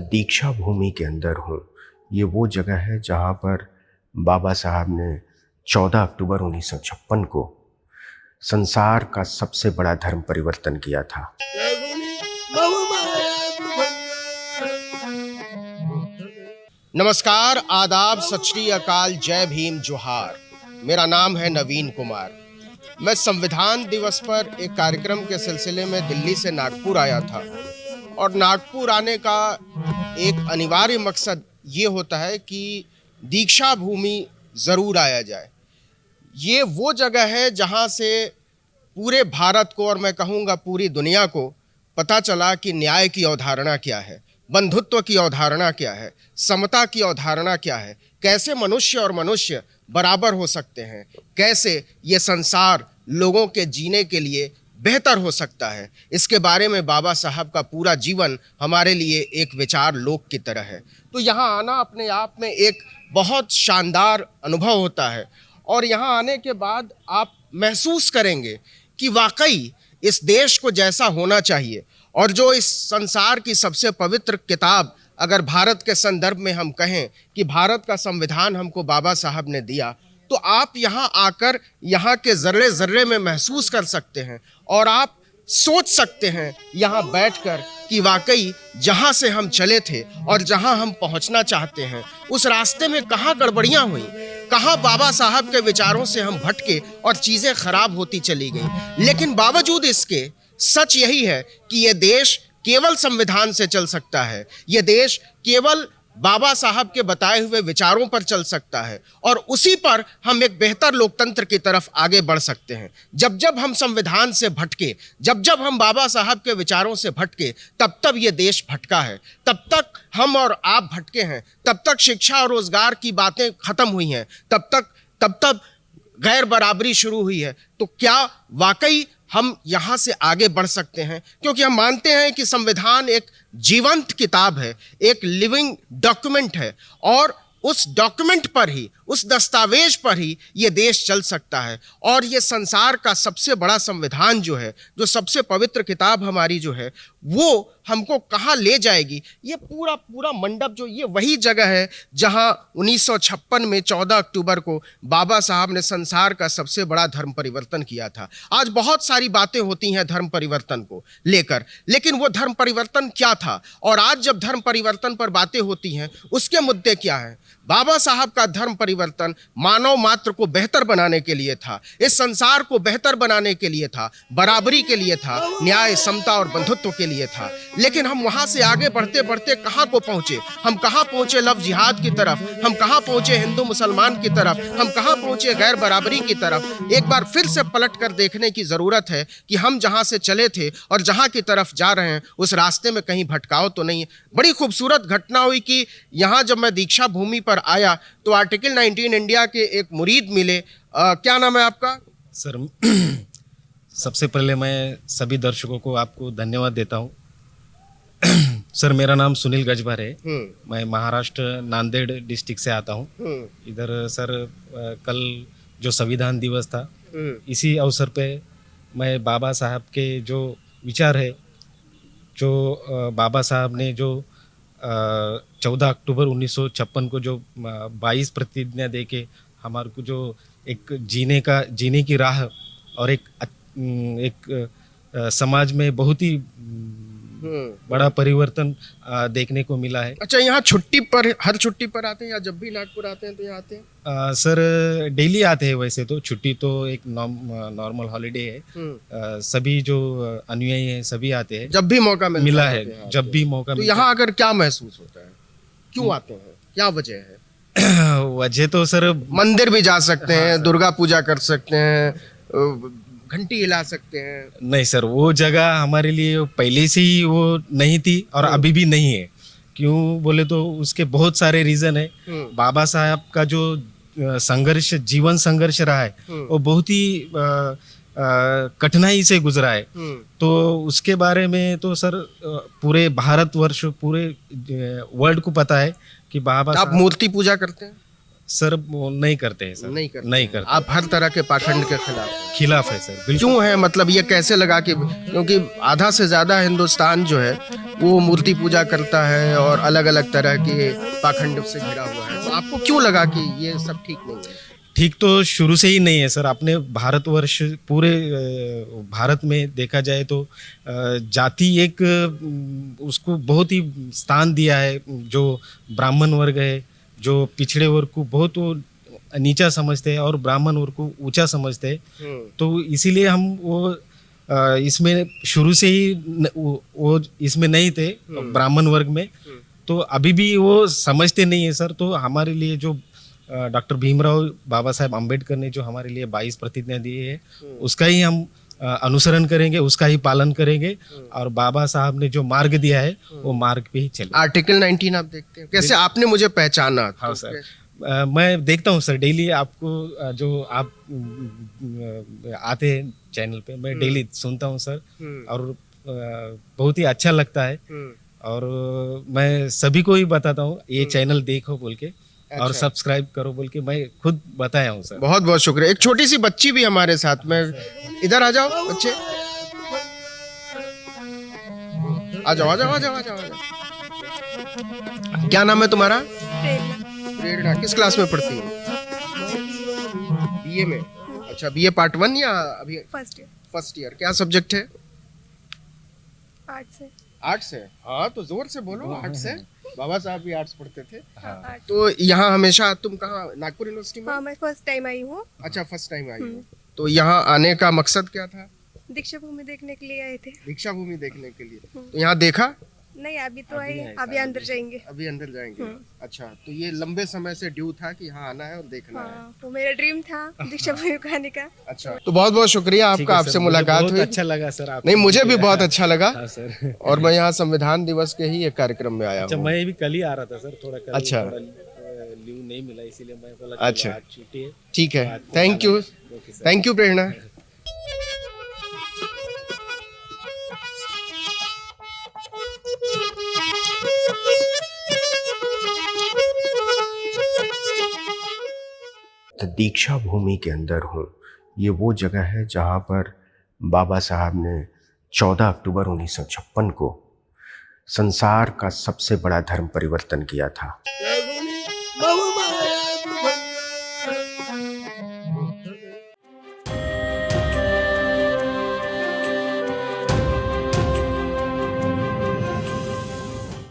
दीक्षा भूमि के अंदर हूँ। ये वो जगह है जहाँ पर बाबा साहब ने 14 अक्टूबर 1956 को संसार का सबसे बड़ा धर्म परिवर्तन किया था। नमस्कार, आदाब, सत श्री अकाल, जय भीम, जोहार। मेरा नाम है नवीन कुमार। मैं संविधान दिवस पर एक कार्यक्रम के सिलसिले में दिल्ली से नागपुर आया था और नागपुर आने का एक अनिवार्य मकसद ये होता है कि दीक्षा भूमि ज़रूर आया जाए। ये वो जगह है जहाँ से पूरे भारत को और मैं कहूँगा पूरी दुनिया को पता चला कि न्याय की अवधारणा क्या है, बंधुत्व की अवधारणा क्या है, समता की अवधारणा क्या है, कैसे मनुष्य और मनुष्य बराबर हो सकते हैं, कैसे ये संसार लोगों के जीने के लिए बेहतर हो सकता है। इसके बारे में बाबा साहब का पूरा जीवन हमारे लिए एक विचार लोक की तरह है। तो यहाँ आना अपने आप में एक बहुत शानदार अनुभव होता है और यहाँ आने के बाद आप महसूस करेंगे कि वाकई इस देश को जैसा होना चाहिए और जो इस संसार की सबसे पवित्र किताब अगर भारत के संदर्भ में हम कहें कि भारत का संविधान हमको बाबा साहब ने दिया, तो आप यहाँ आकर यहाँ के ज़र्रे ज़र्रे में महसूस कर सकते हैं और आप सोच सकते हैं यहाँ बैठकर कि वाकई जहाँ से हम चले थे और जहाँ हम पहुँचना चाहते हैं उस रास्ते में कहाँ गड़बड़ियाँ हुई, कहाँ बाबा साहब के विचारों से हम भटके और चीज़ें खराब होती चली गई। लेकिन बावजूद इसके सच यही है कि ये देश केवल संविधान से चल सकता है, ये देश केवल बाबा साहब के बताए हुए विचारों पर चल सकता है और उसी पर हम एक बेहतर लोकतंत्र की तरफ आगे बढ़ सकते हैं। जब जब हम संविधान से भटके, जब जब हम बाबा साहब के विचारों से भटके, तब तब ये देश भटका है, तब तक हम और आप भटके हैं, तब तक शिक्षा और रोजगार की बातें खत्म हुई हैं, तब गैर बराबरी शुरू हुई है। तो क्या वाकई हम यहाँ से आगे बढ़ सकते हैं? क्योंकि हम मानते हैं कि संविधान एक जीवंत किताब है, एक लिविंग डॉक्यूमेंट है और उस डॉक्यूमेंट पर ही, उस दस्तावेज पर ही ये देश चल सकता है। और ये संसार का सबसे बड़ा संविधान जो है, जो सबसे पवित्र किताब हमारी जो है, वो हमको कहाँ ले जाएगी, ये पूरा मंडप जो ये वही जगह है जहाँ 1956 में 14 अक्टूबर को बाबा साहब ने संसार का सबसे बड़ा धर्म परिवर्तन किया था। आज बहुत सारी बातें होती हैं धर्म परिवर्तन को लेकर, लेकिन वो धर्म परिवर्तन क्या था और आज जब धर्म परिवर्तन पर बातें होती हैं उसके मुद्दे क्या हैं? बाबा साहब का धर्म परिवर्तन मानव मात्र को बेहतर बनाने के लिए था, इस संसार को बेहतर बनाने के लिए था, बराबरी के लिए था, न्याय, समता और बंधुत्व के लिए था। लेकिन हम वहां से आगे बढ़ते बढ़ते कहां को पहुंचे? हम कहां पहुंचे लव जिहाद की तरफ, हम कहां पहुंचे हिंदू मुसलमान की तरफ, हम कहां पहुंचे गैर बराबरी की तरफ। एक बार फिर से पलट कर देखने की जरूरत है कि हम जहां से चले थे और जहां की तरफ जा रहे हैं उस रास्ते में कहीं भटकाव तो नहीं है। बड़ी खूबसूरत घटना हुई कि यहाँ जब मैं दीक्षा भूमि पर आया तो आर्टिकल 19 इंडिया के एक मुरीद मिले। क्या नाम है आपका? सर सबसे पहले मैं सभी दर्शकों को आपको धन्यवाद देता हूँ। सर मेरा नाम सुनील गजभर है, मैं महाराष्ट्र नांदेड़ डिस्ट्रिक्ट से आता हूँ। इधर सर कल जो संविधान दिवस था, इसी अवसर पे मैं बाबा साहब के जो विचार है, जो बाबा साहब ने जो 14 अक्टूबर 1956 को जो 22 प्रतिज्ञा दे के हमारे को जो एक जीने की राह और एक समाज में बहुत ही बड़ा परिवर्तन देखने को मिला है। अच्छा, यहाँ छुट्टी पर, हर छुट्टी पर आते हैं या जब भी नागपुर आते हैं तो यहाँ आते हैं? सर डेली आते हैं, वैसे तो छुट्टी तो एक नॉर्मल हॉलीडे है। सभी जो अनुयायी हैं सभी आते हैं, जब भी मौका मिला है, जब भी मौका तो यहाँ अगर क्या महसूस होता है, क्यों आते हैं, क्या वजह है? वजह तो सर मंदिर भी जा सकते हैं, दुर्गा पूजा कर सकते हैं, घंटी हिला सकते हैं। नहीं सर, वो जगह हमारे लिए पहले से ही वो नहीं थी और अभी भी नहीं है। क्यों बोले तो उसके बहुत सारे रीजन है। बाबा साहब का जो संघर्ष, जीवन संघर्ष रहा है, वो बहुत ही कठिनाई से गुजरा है। तो उसके बारे में तो सर पूरे भारतवर्ष, पूरे वर्ल्ड को पता है कि बाबा आप मूर्ति पूजा करते हैं? सर वो नहीं करते हैं सर, नहीं करते नहीं हैं। करते, आप हर तरह के पाखंड के खिलाफ हैं। खिलाफ है सर, बिल्कुल। क्यों है, मतलब ये कैसे लगा कि, क्योंकि आधा से ज्यादा हिंदुस्तान जो है वो मूर्ति पूजा करता है और अलग अलग तरह के पाखंड से घिरा हुआ है, तो आपको क्यों लगा कि ये सब ठीक नहीं है? ठीक तो शुरू से ही नहीं है सर। अपने भारतवर्ष पूरे भारत में देखा जाए तो जाति एक उसको बहुत ही स्थान दिया है। जो ब्राह्मण वर्ग है, जो पिछड़े वर्ग को बहुत वो नीचा समझते हैं और ब्राह्मण वर्ग को ऊंचा समझते हैं। तो इसीलिए हम वो इसमें शुरू से ही वो इसमें नहीं थे, ब्राह्मण वर्ग में। तो अभी भी वो समझते नहीं है सर। तो हमारे लिए जो डॉक्टर भीमराव बाबा साहेब अम्बेडकर ने जो हमारे लिए 22 प्रतिज्ञा दी है, उसका ही हम अनुसरण करेंगे, उसका ही पालन करेंगे और बाबा साहब ने जो मार्ग दिया है वो मार्ग पे ही चले। आर्टिकल 19 आप देखते हैं, कैसे आपने मुझे पहचाना? हाँ सर, मैं देखता हूँ सर डेली आपको, जो आप आते हैं चैनल पे, मैं डेली सुनता हूँ सर, और बहुत ही अच्छा लगता है। और मैं सभी को ही बताता हूँ ये चैनल देखो बोल के, और सब्सक्राइब करो बोल के मैं खुद बताया हूँ सर। बहुत बहुत शुक्रिया। एक छोटी सी बच्ची भी हमारे साथ में, इधर आ जाओ बच्चे, आ जाओ आ जाओ आ जाओ आ जाओ। क्या नाम है तुम्हारा? प्रेरणा। किस क्लास में पढ़ती हो? बीए में। अच्छा, बीए पार्ट 1 या अभी फर्स्ट ईयर? क्या सब्जेक्ट है? आर्ट्स है। आर्ट्स है। हाँ तो जोर से बोलो, आर्ट्स है। बाबा साहब भी आर्ट्स पढ़ते थे। हाँ। तो यहाँ हमेशा तुम कहाँ, नागपुर यूनिवर्सिटी में? हाँ, मैं फर्स्ट टाइम आई हूँ। अच्छा, फर्स्ट टाइम आई हो। तो यहाँ आने का मकसद क्या था? दीक्षा भूमि देखने के लिए आए थे। दीक्षा भूमि देखने के लिए। तो यहाँ देखा? नहीं, अभी तो आई, अभी अंदर जाएंगे। अभी अंदर जाएंगे। अच्छा, तो ये लंबे समय से ड्यू था कि यहाँ आना है और देखना है। हाँ, वो मेरा ड्रीम था दीक्षा भूमि को आने का। अच्छा, तो बहुत बहुत शुक्रिया ठीक आपका, है सर, आपसे मुझे मुलाकात बहुत हुई। अच्छा लगा सर। आप नहीं, मुझे भी बहुत अच्छा लगा। हाँ सर। और मैं यहाँ संविधान दिवस के ही एक कार्यक्रम में आया अच्छा, हूँ। मैं भी कल ही आ रहा था सर, थोड़ा कल अच्छा। थोड़ा लीव नहीं मिला, इसीलिए मैं बोला अच्छा। आज छुट्टी है। ठीक है, thank you, okay sir. Thank you Prerna. तो दीक्षा भूमि के अंदर हूँ। ये वो जगह है जहाँ पर बाबा साहब ने 14 अक्टूबर 1956 को संसार का सबसे बड़ा धर्म परिवर्तन किया था।